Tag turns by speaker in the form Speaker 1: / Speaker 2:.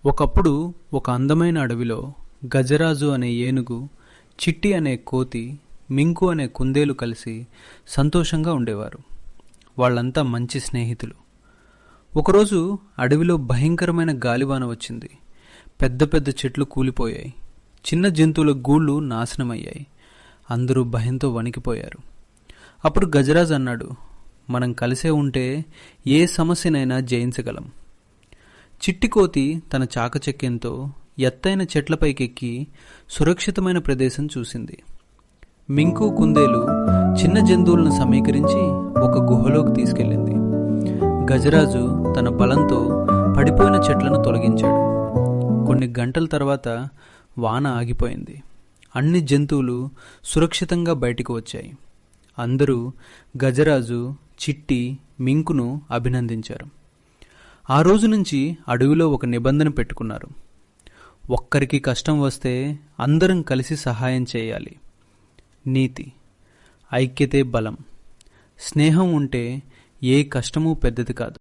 Speaker 1: ఒకప్పుడు ఒక అందమైన అడవిలో గజరాజు అనే ఏనుగు, చిట్టి అనే కోతి, మింకు అనే కుందేలు కలిసి సంతోషంగా ఉండేవారు. వాళ్ళంతా మంచి స్నేహితులు. ఒకరోజు అడవిలో భయంకరమైన గాలివాన వచ్చింది. పెద్ద పెద్ద చెట్లు కూలిపోయాయి. చిన్న జంతువుల గూళ్ళు నాశనమయ్యాయి. అందరూ భయంతో వణికిపోయారు. అప్పుడు గజరాజు అన్నాడు, మనం కలిసే ఉంటే ఏ సమస్యనైనా జయించగలం. చిట్టికోతి తన చాకచక్యంతో ఎత్తైన చెట్లపైకెక్కి సురక్షితమైన ప్రదేశం చూసింది. మింకు, కుందేలు చిన్న జంతువులను సమీకరించి ఒక గుహలోకి తీసుకెళ్ళింది. గజరాజు తన బలంతో పడిపోయిన చెట్లను తొలగించాడు. కొన్ని గంటల తర్వాత వాన ఆగిపోయింది. అన్ని జంతువులు సురక్షితంగా బయటికి వచ్చాయి. అందరూ గజరాజు, చిట్టి, మింకును అభినందించారు. ఆ రోజు నుంచి అడవిలో ఒక నిబంధన పెట్టుకున్నారు. ఒక్కరికి కష్టం వస్తే అందరం కలిసి సహాయం చేయాలి. నీతి: ఐక్యతే బలం. స్నేహం ఉంటే ఏ కష్టమూ పెద్దది కాదు.